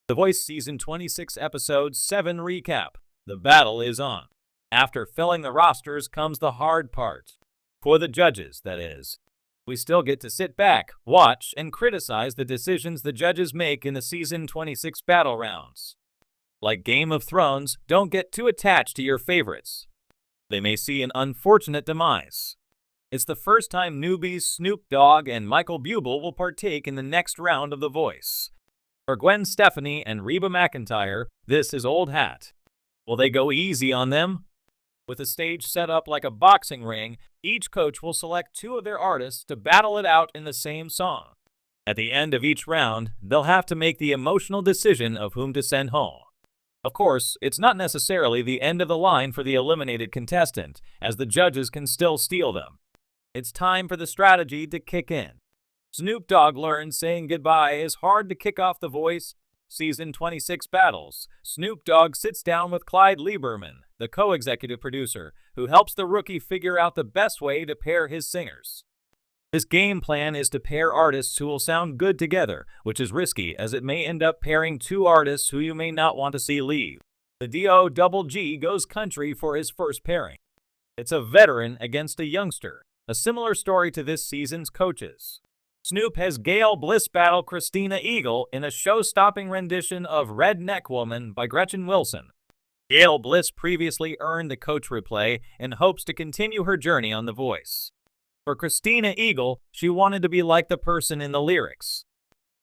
The Voice Season 26 Episode 7 Recap. The battle is on. After filling the rosters comes the hard part. For the judges, that is. We still get to sit back, watch, and criticize the decisions the judges make in the Season 26 battle rounds. Like Game of Thrones, don't get too attached to your favorites. They may see an unfortunate demise. It's the first time newbies Snoop Dogg and Michael Bublé will partake in the next round of The Voice. For Gwen Stefani and Reba McEntire, this is old hat. Will they go easy on them? With a stage set up like a boxing ring, each coach will select two of their artists to battle it out in the same song. At the end of each round, they'll have to make the emotional decision of whom to send home. Of course, it's not necessarily the end of the line for the eliminated contestant, as the judges can still steal them. It's time for the strategy to kick in. Snoop Dogg learns saying goodbye is hard to kick off The Voice Season 26 battles. Snoop Dogg sits down with Clyde Lieberman, the co-executive producer, who helps the rookie figure out the best way to pair his singers. His game plan is to pair artists who will sound good together, which is risky as it may end up pairing two artists who you may not want to see leave. The D.O.G.G. goes country for his first pairing. It's a veteran against a youngster, a similar story to this season's coaches. Snoop has Gail Bliss battle Christina in a show-stopping rendition of Redneck Woman by Gretchen Wilson. Gail Bliss previously earned the coach replay and hopes to continue her journey on The Voice. For Christina, she wanted to be like the person in the lyrics.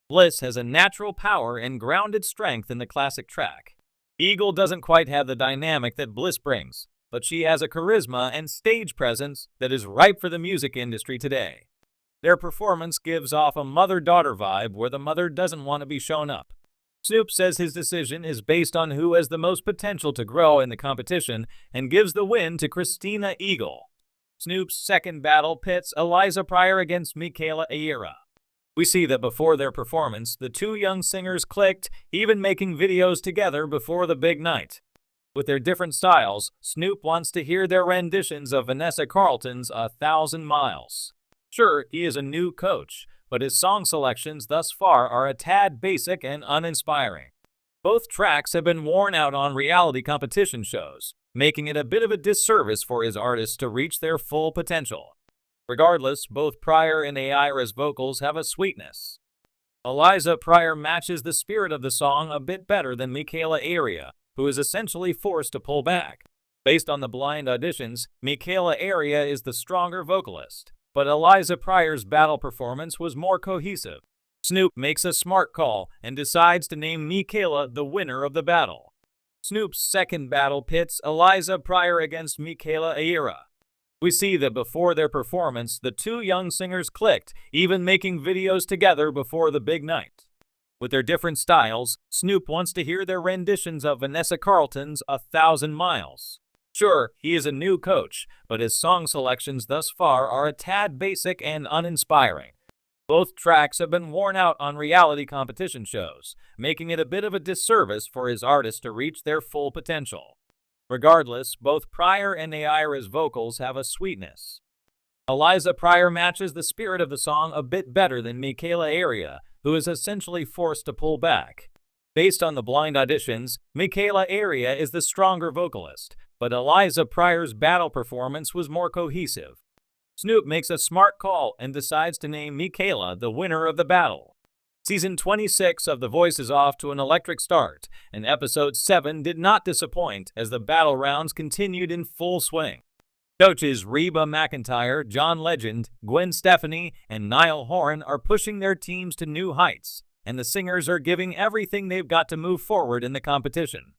Bliss has a natural power and grounded strength in the classic track. Eagle doesn't quite have the dynamic that Bliss brings, but she has a charisma and stage presence that is ripe for the music industry today. Their performance gives off a mother-daughter vibe where the mother doesn't want to be shown up. Snoop says his decision is based on who has the most potential to grow in the competition and gives the win to Christina. Snoop's second battle pits Eliza against Mikaela. We see that before their performance, the two young singers clicked, even making videos together before the big night. With their different styles, Snoop wants to hear their renditions of Vanessa Carlton's 1,000 Miles. Sure, he is a new coach, but his song selections thus far are a tad basic and uninspiring. Both tracks have been worn out on reality competition shows, making it a bit of a disservice for his artists to reach their full potential. Regardless, both Pryor and Aira's vocals have a sweetness. Eliza matches the spirit of the song a bit better than Mikaela, who is essentially forced to pull back. Based on the blind auditions, Mikaela is the stronger vocalist, but Eliza Pryor's battle performance was more cohesive. Snoop makes a smart call and decides to name Mikaela the winner of the battle. Snoop's second battle pits Eliza against Mikaela. We see that before their performance, the two young singers clicked, even making videos together before the big night. With their different styles, Snoop wants to hear their renditions of Vanessa Carlton's 1,000 Miles. Sure, he is a new coach, but his song selections thus far are a tad basic and uninspiring. Both tracks have been worn out on reality competition shows, making it a bit of a disservice for his artists to reach their full potential. Regardless, both Pryor and Aira's vocals have a sweetness. Eliza matches the spirit of the song a bit better than Mikaela, who is essentially forced to pull back. Based on the blind auditions, Mikaela is the stronger vocalist, but Eliza Pryor's battle performance was more cohesive. Snoop makes a smart call and decides to name Mikaela the winner of the battle. Season 26 of The Voice is off to an electric start, and Episode 7 did not disappoint as the battle rounds continued in full swing. Coaches Reba McEntire, John Legend, Gwen Stefani, and Niall Horan are pushing their teams to new heights, and the singers are giving everything they've got to move forward in the competition.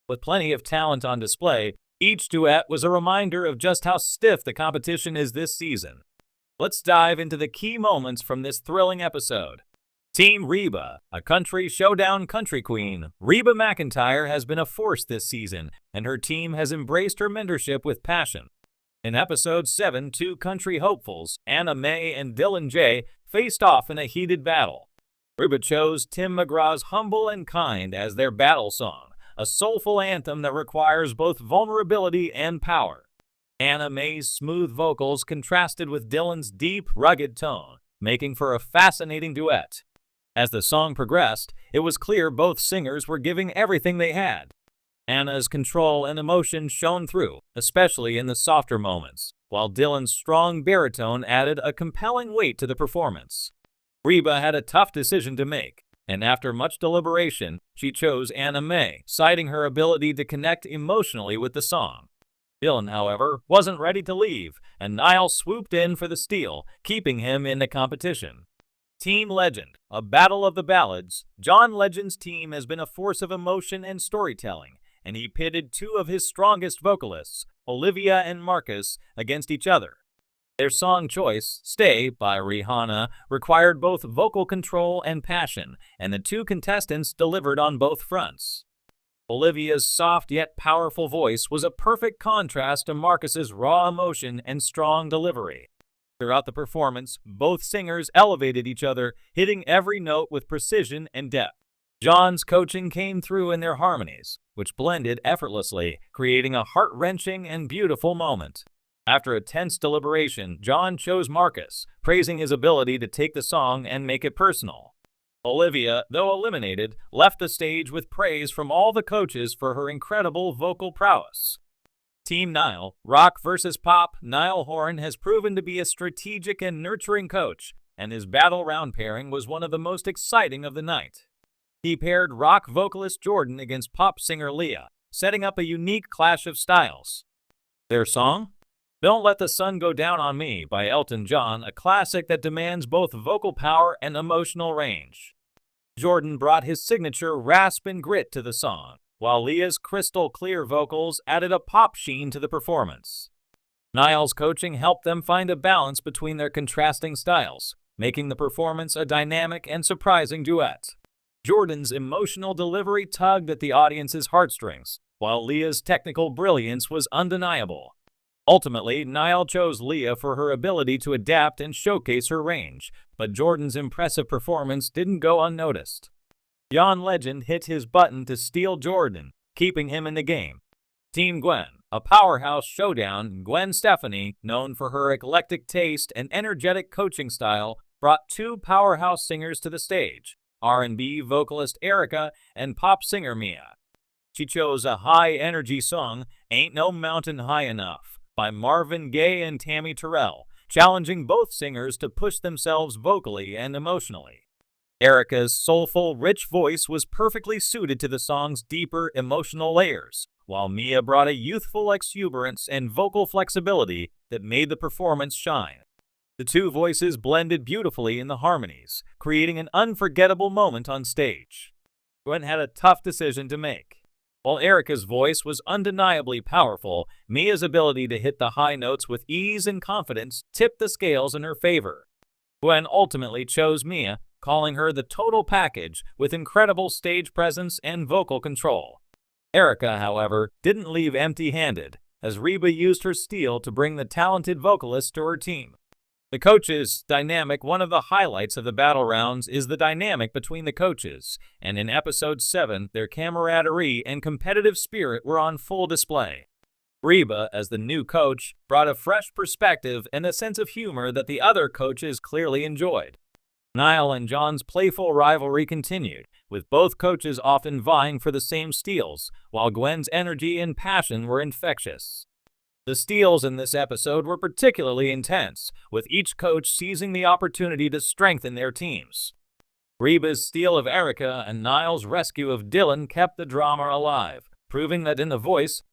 With plenty of talent on display, each duet was a reminder of just how stiff the competition is this season. Let's dive into the key moments from this thrilling episode. Team Reba, a country showdown country queen, Reba McEntire has been a force this season, and her team has embraced her mentorship with passion. In Episode 7, two country hopefuls, Anna Mae and Dylan J., faced off in a heated battle. Reba chose Tim McGraw's Humble and Kind as their battle song, a soulful anthem that requires both vulnerability and power. Anna Mae's smooth vocals contrasted with Dylan's deep, rugged tone, making for a fascinating duet. As the song progressed, it was clear both singers were giving everything they had. Anna's control and emotion shone through, especially in the softer moments, while Dylan's strong baritone added a compelling weight to the performance. Reba had a tough decision to make, and after much deliberation, she chose Anna Mae, citing her ability to connect emotionally with the song. Dylan, however, wasn't ready to leave, and Niall swooped in for the steal, keeping him in the competition. Team Legend, a battle of the ballads. John Legend's team has been a force of emotion and storytelling, and he pitted two of his strongest vocalists, Olivia and Marcus, against each other. Their song choice, Stay, by Rihanna, required both vocal control and passion, and the two contestants delivered on both fronts. Olivia's soft yet powerful voice was a perfect contrast to Marcus's raw emotion and strong delivery. Throughout the performance, both singers elevated each other, hitting every note with precision and depth. John's coaching came through in their harmonies, which blended effortlessly, creating a heart-wrenching and beautiful moment. After a tense deliberation, John chose Marcus, praising his ability to take the song and make it personal. Olivia, though eliminated, left the stage with praise from all the coaches for her incredible vocal prowess. Team Niall, rock versus pop. Niall Horan has proven to be a strategic and nurturing coach, and his battle round pairing was one of the most exciting of the night. He paired rock vocalist Jordan against pop singer Leah, setting up a unique clash of styles. Their song? Don't Let the Sun Go Down on Me by Elton John, a classic that demands both vocal power and emotional range. Jordan brought his signature rasp and grit to the song, while Leah's crystal-clear vocals added a pop sheen to the performance. Niall's coaching helped them find a balance between their contrasting styles, making the performance a dynamic and surprising duet. Jordan's emotional delivery tugged at the audience's heartstrings, while Leah's technical brilliance was undeniable. Ultimately, Niall chose Leah for her ability to adapt and showcase her range, but Jordan's impressive performance didn't go unnoticed. John Legend hit his button to steal Jordan, keeping him in the game. Team Gwen, a powerhouse showdown. Gwen Stefani, known for her eclectic taste and energetic coaching style, brought two powerhouse singers to the stage, R&B vocalist Erica and pop singer Mia. She chose a high-energy song, Ain't No Mountain High Enough, by Marvin Gaye and Tammy Terrell, challenging both singers to push themselves vocally and emotionally. Erica's soulful, rich voice was perfectly suited to the song's deeper emotional layers, while Mia brought a youthful exuberance and vocal flexibility that made the performance shine. The two voices blended beautifully in the harmonies, creating an unforgettable moment on stage. Gwen had a tough decision to make. While Erica's voice was undeniably powerful, Mia's ability to hit the high notes with ease and confidence tipped the scales in her favor. Gwen ultimately chose Mia, calling her the total package with incredible stage presence and vocal control. Erica, however, didn't leave empty-handed, as Reba used her steel to bring the talented vocalist to her team. The coaches' dynamic. One of the highlights of the battle rounds is the dynamic between the coaches, and in episode 7, their camaraderie and competitive spirit were on full display. Reba, as the new coach, brought a fresh perspective and a sense of humor that the other coaches clearly enjoyed. Niall and John's playful rivalry continued, with both coaches often vying for the same steals, while Gwen's energy and passion were infectious. The steals in this episode were particularly intense, with each coach seizing the opportunity to strengthen their teams. Reba's steal of Erica and Niall's rescue of Dylan kept the drama alive, proving that in the voice,